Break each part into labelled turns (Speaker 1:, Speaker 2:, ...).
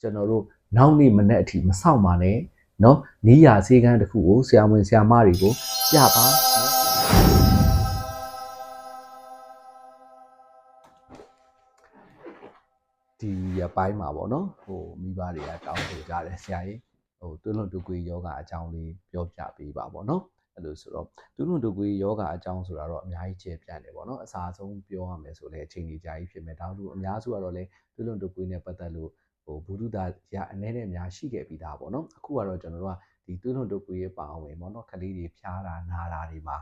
Speaker 1: ကျွန်တော်တို့နောက်နေ့မနေ့အထိမဆောင်ပါနဲ့နော်နီးရာဈေးကန်းတစ်ခုကိုဆရာဝန်ဆရာမတွေကိုပြပါနော်ဒီအပိုင်းမှာပေါ့နော်မိဘတွေကတောင်းဆိုကြတယ်ဆရာကြီးသွေးလွန်တုပ်ကွေးယောဂအကြောင်းလေးပြောပြပေးပါပေါ့နော်အဲ့လိုဆိုတော့သွေးလွန်တုပ်ကွေးယောဂအကြောင်းဆိုတာတော့အများကြီးကျေပြန့်တယ်ပေါ့နော်အစားဆုံးပြောရမယ်ဆိုလဲအချိန်ကြီးကြာကြီးဖြစ်မယ်ဒါလို့အများစုကတော့လေသွေးလွန်တုပ်ကွေးနဲ့ပတ်သက်လို့ဘုဒ္ဓတာရအနေနဲ့အများရှိခဲ့ပြီးသားပေါ့နော်အခုကတော့ကျွန်တော်တို့ကဒီသွေးလွန်တုပ်ကွေးရဲ့ပါဝင်ပေါ့နော်ကလေးတွေဖျားတာနာတာတွေမှာ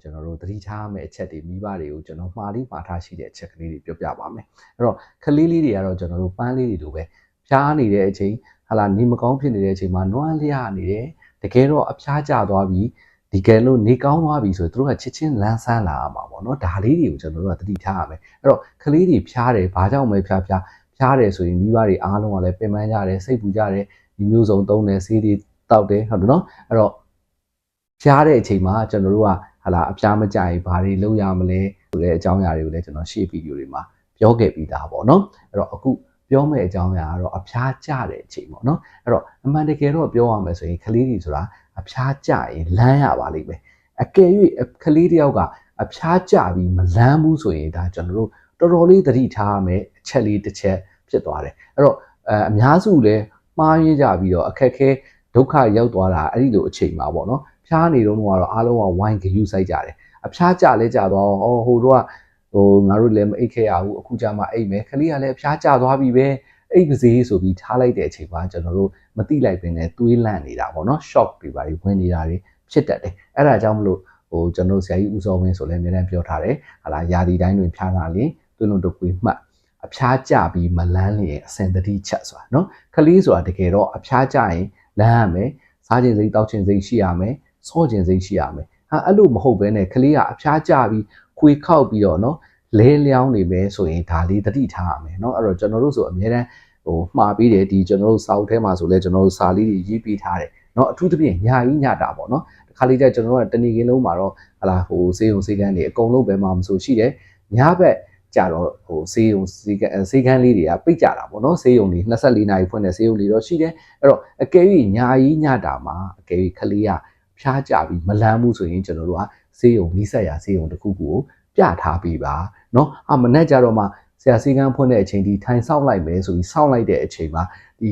Speaker 1: ကျွန်တော်တို့သတိထားမယ့်အချက်တွေမိဘတွေကိုကျွန်တော်မှားလေးမှားထားရှိတဲ့အချက်ကလေးတွေပြောပြပါမယ်အဲ့တော့ကလေးလေးတွေကတော့ကျွန်တော်တို့ပန်းလေးတွေလိုပဲဖျားနေတဲ့အချိန်ဟာလာနေမကောင်းဖြစ်နေတဲ့အချိန်မှာနွမ်းလျနေတယ်တကယ်တော့အဖျားကျသွားပြီးဒီကဲလို့နေကောင်းသွားပြီဆိုရင်တို့ကချစ်ချင်းလန်းဆန်းလာမှာပေါ့နော်ဒါလေးတွေကိုကျွန်တော်တို့ကသတိထားရမယ်အဲ့တော့ကလေးတွေဖျားတယ်ဘာကြောင့်မဲဖျားတယ်ဆိုရင်မိဘတွေအားလုံးကလည်းပင်ပန်းကြတယ်စိတ်ပူကြတယ်ဒီမျိုးစုံသုံးတယ်ဆေးတွေတောက်တယ်ဟုတ်တယ်နော်အဲ့တော့ဖျားတဲ့အချိန်မှာကျွန်တော်တို့ကဟာလာအဖျားမကြရင်ဘာတွေလုပ်ရမလဲဆိုတဲ့အကြောင်းအရာတွေကိုလည်းကျွန်တော်ရှေ့ဗီဒီယိုတွေမှာပြောခဲ့ပြီးသားပေါ့နော်အဲ့တော့အခုပြောမယ့်အကြောင်းအရာကတော့အဖျားကျတဲ့အချိန်ပေါ့နော်အဲ့တော့အမှန်တကယ်တော့ပြောရမယ်ဆိုရင်ကလေးတွေဆိုတာအဖျားကျရင်လမ်းရပါလိမ့်မယ်အကယ်၍ကလေးတယောက်ကအဖျားကျပြီးမလမ်းဘူးဆိုရင်ဒါကျွန်တော်တို့တော်တော်လေးသတိထားရမယ်အချက်လေးတစ်ချက်ဖြစ်သွားတယ်အဲ့တော့အများစုလည်းမှားရင်းကြပြီးတော့အခက်ခဲဒုက္ခရောက်သွားတာအဲ့ဒီလိုအချိန်မှာပေါ့နော်ဖျားနေတော့ကတော့အားလုံးကဝိုင်းဂယူဆိုင်ကြတယ်အဖျားကျလဲကျသွားဟိုတော့ငါတို့လည်းမအိတ်ခဲ့ရဘူးအခုကျမှအိတ်မယ်ခလေးကလည်းအဖျားကျသွားပြီပဲအိတ်ပါစေဆိုပြီးထားလိုက်တဲ့အချိန်မှာကျွန်တော်တို့မသိလိုက်ပင်နဲ့သွေးလန့်နေတာပေါ့နော် shock တွေပါဝင်နေတာတွေဖြစ်တတ်တယ်အဲ့ဒါကြောင့်မလို့ကျွန်တော်ဆရာကြီးဦးစောဝင်းဆိုလည်းအများတန်းပြောထားတယ်ဟာလာယာဒီတိုင်းတွင်ဖျားတာလေသွေးလွန်တုပ်ကွေးမှတ်အဖျားကျပြီးမလန်းလျင်အစင်တတိချက်ဆိုတာနော်ခလေးဆိုတာတကယ်တော့အဖျားကျရင်လန်းရမယ်စားခြင်းစိတ်တောက်ခြင်းစိတ်ရှိရမယ်ဆော့ခြင်းစိတ်ရှိရမယ်ဟာအဲ့လိုမဟုတ်ဘဲနဲ့ခလေးကအဖျားကျပြီးခွေခောက်ပြီးတော့နော်လဲလျောင်းနေမယ်ဆိုရင်ဒါလေးတတိထားရမယ်เนาะအဲ့တော့ကျွန်တော်တို့ဆိုအများတန်းမှားပြီးတယ်ဒီကျွန်တော်တို့စာအုပ်ထဲမှာဆိုလဲကျွန်တော်တို့စာလေးတွေရေးပေးထားတယ်เนาะအထူးသဖြင့်ညာကြီးညတာပေါ့เนาะတခါလေးကျကျွန်တော်တို့ကတဏီကင်းလုံးမှာတော့ဟလာစေုံစေကန်းတွေအကုန်လုံးပဲမှာမဆိုရှိတယ်ညဘက်ကြတော့စေုံစေကန်းလေးတွေကပိတ်ကြတာပေါ့เนาะစေုံတွေ24နာရီဖွင့်တဲ့စေုံတွေတော့ရှိတယ်အဲ့တော့အကယ်၍ညာကြီးညတာမှာအကယ်၍ခလေးကဖျားကြပြီးမလန်းဘူးဆိုရင်ကျွန်တော်တို့ကစေုံနီးစက်ရစေုံတစ်ခုခုကိုပြထားပေးပါเนาะမနေ့ကျတော့မှဆရာစီကန်းဖွင့်တဲ့အချိန်ဒီထိုင်ဆောက်လိုက်မယ်ဆိုပြီးဆောက်လိုက်တဲ့အချိန်မှာဒီ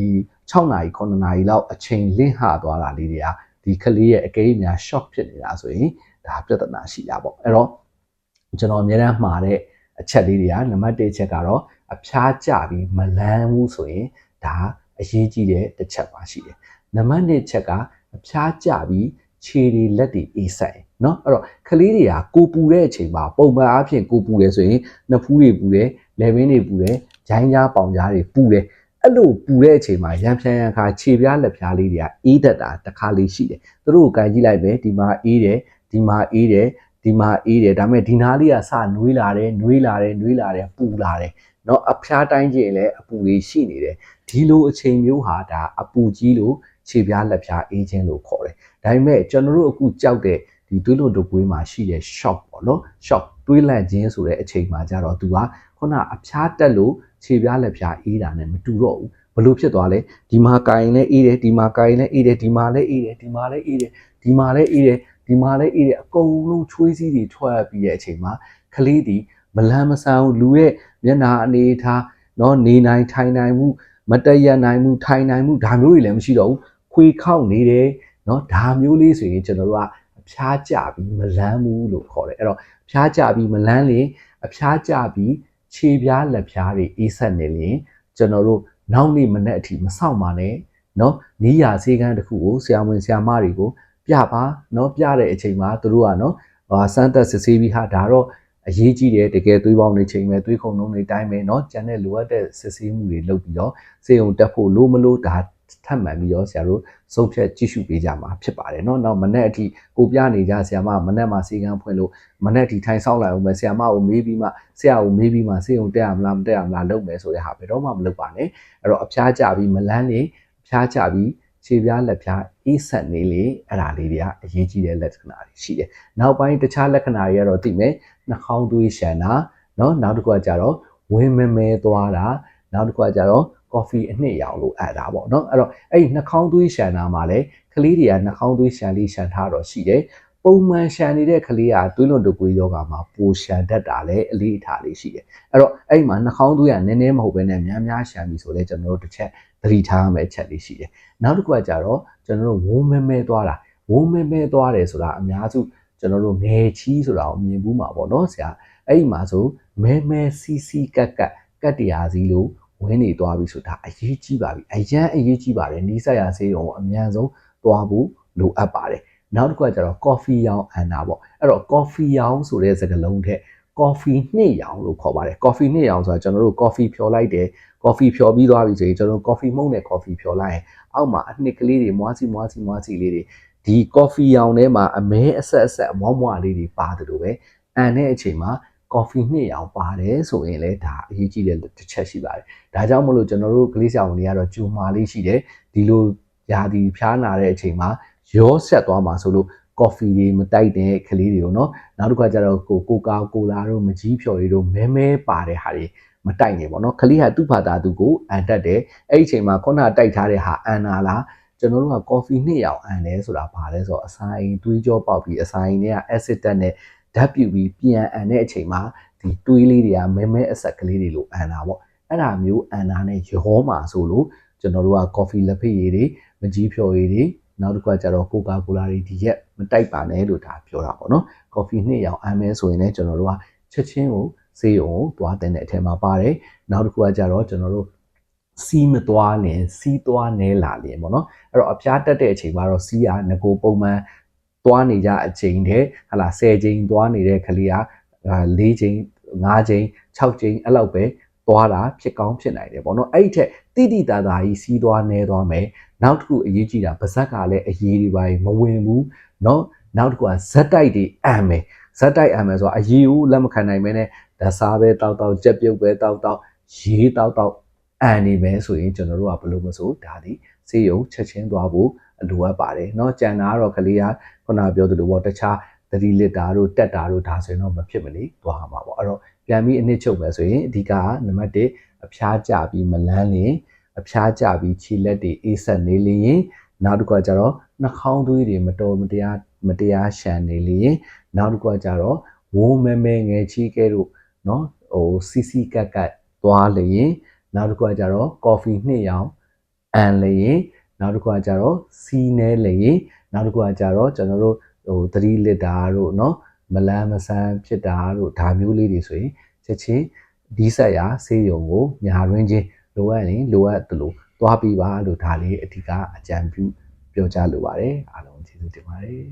Speaker 1: 6နာရီ9နာရီလောက်အချိန်လင့်ဟသွားတာလေးတွေကဒီကလေးရဲ့အကယ်၍များ shock ဖြစ်နေတာဆိုရင်ဒါပြဿနာရှိတာပေါ့အဲ့တော့ကျွန်တော်အများအားမှာတဲ့အချက်လေးတွေကနံပါတ်1ချက်ကတော့အဖျားကျပြီးမလန်းဘူးဆိုရင်ဒါအရေးကြီးတဲ့တစ်ချက်ပါရှိတယ်နံပါတ်2ချက်ကအဖျားကျပြီးခြေတွေလက်တွေအေးဆိုင်เนาะအဲ့တော့ကလေးတွေကကိုပူတဲ့အချိန်မှာပုံမှန်အားဖြင့်ကိုပူတယ်ဆိုရင်နှစ်ဖူးတွေပူတယ်လည်ပင်းတွေပူတယ်ဂျိုင်းကြားပေါင်ကြားတွေပူတယ်အဲ့လိုပူတဲ့အချိန်မှာရံဖျံခါခြေပြားလက်ပြားလေးတွေကအေးတတ်တာတစ်ခါလေးရှိတယ်သူတို့ကိုကြိုင်ကြည့်လိုက်ပဲဒီမှာအေးတယ်ဒီမှာအေးတယ်ဒီမှာအေးတယ်ဒါပေမဲ့ဒီနားလေးကစနွေးလာတယ်ပူလာတယ်เนาะအဖျားတိုင်းကျရင်လည်းအပူလေးရှိနေတယ်ဒီလိုအချိန်မျိုးဟာဒါအပူကြီးလို့ခြေပြားလက်ပြားအေးခြင်းလို့ခေါ်တယ်ဒါပေမဲ့ကျွန်တော်တို့အခုကြောက်တဲ့ဒီသွေးလွန်တုပ်ကွေးမှာရှိတဲ့ shock ပေါ့နော် shock တွေးလန့်ခြင်းဆိုတဲ့အချိန်မှာကျတော့သူကခုနအဖျားတက်လို့ခြေပြားလက်ပြားအေးတာနဲ့မတူတော့ဘူးဘလို့ဖြစ်သွားလဲဒီမှာကိုင်လည်းအေးတယ်ဒီမှာကိုင်လည်းအေးတယ်ဒီမှာလည်းအေးတယ်ဒီမှာလည်းအေးတယ်ဒီမှာလည်းအေးတယ်ဒီမှာလည်းအေးတယ်အကုန်လုံးချွေးစည်းတွေထွက်ပြီးတဲ့အချိန်မှာကလေးဒီမလန်းမဆန်းဘူးလူရဲ့မျက်နှာအနေထားနော်နေနိုင်ထိုင်နိုင်မှုမတည့်ရနိုင်မှုထိုင်နိုင်မှုဒါမျိုးတွေလည်းမရှိတော့ဘူးခွေခောက်နေတယ်နော်ဒါမျိုးလေးဆိုရင်ကျွန်တော်တို့ကအဖျားကျပြီးမလန်းဘူးလို့ခေါ်တယ်အဲ့တော့အဖျားကျပြီးမလန်းလေအဖျားကျပြီးခြေပြားလက်ပြားတွေအေးဆက်နေရင်ကျွန်တော်တို့နောက်နေ့မနေ့အထိမဆောင်ပါနဲ့နော်နီးရာဈေးကန်းတစ်ခုကိုဆရာဝန်ဆရာမတွေကိုပြပါနော်ပြတဲ့အချိန်မှာသူတို့ကနော်စမ်းသက်စစ်ဆေးပြီးဟာဒါတော့အရေးကြီးတယ်တကယ်သွေးပေါင်းတွေချိန်မယ်သွေးခုန်နှုန်းတွေတိုင်းမယ်နော်ကျန်တဲ့လိုအပ်တဲ့စစ်ဆေးမှုတွေလုပ်ပြီးတော့စေုံတက်ဖို့လိုမလို့ဒါထပ်မှန်ပြီးတော့ဆရာတို့စုံဖြတ်ကြည့်ရှုပေးကြမှာဖြစ်ပါတယ်เนาะနောက်မနေ့အထိကိုပြနေကြဆရာမမနေ့မှာစေကန်းဖွင့်လို့မနေ့အထိထိုင်ဆောင်လိုက်အောင်ပဲဆရာမကိုမေးပြီးမှဆရာကိုမေးပြီးမှစေုံတက်ရမလားမတက်ရမလားလုပ်မယ်ဆိုတဲ့ဟာဘယ်တော့မှမလုပ်ပါနဲ့အဲ့တော့အဖျားကျပြီးမလန်းလေအဖျားကျပြီးခြေပြားလက်ပြားအေးဆက်နေလေအဲ့ဒါလေးတွေကအရေးကြီးတဲ့လက္ခဏာတွေရှိတယ်နောက်ပိုင်းတခြားလက္ခဏာတွေကတော့သိမယ်နှာခေါင်းသွေးရှံတာเนาะနောက်တစ်ခုကကြတော့ဝင်းမဲမဲသွားတာနောက်တစ်ခုကကြတော့ coffee အနှစ်ရောင်လို့အပ်တာပေါ့နော်အဲ့တော့အဲ့နှာခေါင်းသွေးရှန်တာမှာလည်းကလေးတွေကနှာခေါင်းသွေးရှန်လေးရှန်ထားတော့ရှိတယ်ပုံမှန်ရှန်နေတဲ့ကလေးကသွေးလွန်တုပ်ကွေးယောဂါမှာပိုရှန်တတ်တာလည်းအလေးအထားလေးရှိတယ်အဲ့တော့အဲ့မှာနှာခေါင်းသွေးကနည်းနည်းမဟုတ်ဘဲနဲ့များများရှန်ပြီဆိုလဲကျွန်တော်တို့တစ်ချက်သတိထားရမယ့်အချက်လေးရှိတယ်နောက်တစ်ခုကကြတော့ကျွန်တော်တို့ဝုန်းမဲသွားတာဝုန်းမဲသွားတယ်ဆိုတာအများစုကျွန်တော်တို့ငယ်ချီးဆိုတာကိုမြင်ဘူးမှာပေါ့နော်ဆရာအဲ့ဒီမှာဆိုမဲစီကတ်တရားစီလို့ဝင်းနေသွားပြီဆိုတာအရေးကြီးပါပြီအရန်အရေးကြီးပါတယ်နီးစပ်ရဆေးရုံကိုအများဆုံးသွားဖို့လိုအပ်ပါတယ်နောက်တစ်ခုကကျတော့ coffee ရောင်အန်တာပေါ့အဲ့တော့ coffee ရောင်ဆိုတဲ့စကားလုံးထက် coffee နှစ်ရောင်လို့ခေါ်ပါတယ် coffee နှစ်ရောင်ဆိုတာကျွန်တော်တို့ coffee ဖြော်လိုက်တယ် coffee ဖြော်ပြီးသွားပြီဆိုရင်ကျွန်တော်တို့ coffee မှုန့်နဲ့ coffee ဖြော်လိုက်ရင်အောက်မှာအနှစ်ကလေးတွေမွားစီလေးတွေဒီ coffee ရောင်ထဲမှာအမဲအဆက်အမွားလေးတွေပါတယ်လို့ပဲအန်တဲ့အချိန်မှာ coffee နှစ်ရောင်ပါတယ်ဆိုရင်လည်းဒါအရေးကြီးတဲ့တစ်ချက်ရှိပါတယ်ဒါကြောင့်မလို့ကျွန်တော်တို့ကလေးဆရာဝန်တွေကတော့ဂျူမာလေးရှိတယ်ဒီလိုຢာဒီဖျားနာတဲ့အချိန်မှာရောဆက်သွားမှာဆိုလို့ coffee တွေမတိုက်တဲ့ကလေးတွေကိုเนาะနောက်တစ်ခါကျတော့ကိုကာကိုလာတို့မကြီးဖြော်တွေတို့မဲပါတဲ့ဟာတွေမတိုက်နေပေါ့เนาะကလေးကသူ့ဘာသာသူကိုအန်တတ်တယ်အဲ့ဒီအချိန်မှာခုနတိုက်ထားတဲ့ဟာအန်နာလားကျွန်တော်တို့က coffee နှစ်ရောင်အန်လဲဆိုတာဘာလဲဆိုတော့အစာအိမ်တွေးကြောပေါက်ပြီးအစာအိမ်တွေက acid တက်နဲ့ဓာတ်ပြုပြီးပြန်အန်တဲ့အချိန်မှာဒီတွေးလေးတွေကမဲအဆက်ကလေးတွေလို့အန်တာပေါ့အဲ့ဒါမျိုးအန်တာနဲ့ရောမှာဆိုလို့ကျွန်တော်တို့က coffee လက်ဖက်ရည်တွေမကြီးဖြော်ရည်တွေနောက်တစ်ခါကျတော့ကိုကာကိုလာတွေဒီရက်မတိုက်ပါနဲ့လို့ဒါပြောတာပေါ့နော် coffee နှစ်ရောင်အမ်းမဲဆိုရင်လည်းကျွန်တော်တို့ကချက်ချင်းကိုဆေးရုံကိုသွားတဲ့အထက်မှာပါတယ်နောက်တစ်ခုကကျတော့ကျွန်တော်တို့စီးမသွားလင်စီးသွားနဲလာလင်ပေါ့နော်အဲ့တော့အဖျားတက်တဲ့အချိန်မှာတော့စီးရငကိုပုံမှန်သွားနေကြအချိန်တည်းဟလာ10ချိန်သွားနေတဲ့ကလေးက4ချိန်5ချိန်6ချိန်အဲ့လောက်ပဲသွားတာဖြစ်ကောင်းဖြစ်နိုင်တယ်ပေါ့နော်အဲ့ဒီထက်တိတာကြီးစီးသွားနေသွားမယ်နောက်တစ်ခုအရေးကြီးတာပါဇက်ကလည်းအရေးတွေပါမဝင်ဘူးเนาะနောက်တစ်ခုကဇက်တိုက်တွေအံမယ်ဇက်တိုက်အံမယ်ဆိုတာအရေးကိုလက်မခံနိုင်မဲနဲ့ဓာတ်စားပဲတောက်ကြက်ပြုတ်ပဲတောက်ရေးတောက်အံနေမယ်ဆိုရင်ကျွန်တော်တို့ကဘလို့မဆိုဒါဒီဆေးရုံချက်ချင်းသွားဖို့လိုအပ်ပါတယ်เนาะကြံတာကတော့ကလေးကခုနပြောသလိုပေါ့တခြား3လီတာတို့တက်တာတို့ဒါဆိုရင်တော့မဖြစ်မနေသွားမှာပေါ့အဲ့တော့ပြန်ပြီးအနည်းချုပ်မယ်ဆိုရင်အဓိကနံပါတ်1အဖျားကျပြီးမလန်းလင်အဖျားကျပြီးခြေလက်တွေအေးဆက်နေလျင်နောက်တစ်ခုကကျတော့နှာခေါင်းသွေးတွေမတရားရှန်နေလျင်နောက်တစ်ခုကကျတော့ဝိုးမဲငယ်ချီးကဲတို့เนาะဟိုစီကတ်သွားလျင်နောက်တစ်ခုကကျတော့ coffee နှစ်ရောင်အန်လျင်နောက်တစ်ခုကကျတော့စီးနေလျင်နောက်တစ်ခုကကျတော့ကျွန်တော်တို့ဟို3လီတာတို့เนาะမလန်းမဆန်းဖြစ်တာတို့ဒါမျိုးလေးတွေဆိုရင်ချက်ချင်းဒီဆက်ရာဆေးရုံကိုညာရင်းချင်းလိုအပ်ရင်လိုအပ်တယ်လို့သွားပြီးပါလို့ဒါလေးအဓိကအကြံပြုပြောကြားလိုပါတယ်အားလုံးကျေးဇူးတင်ပါတယ်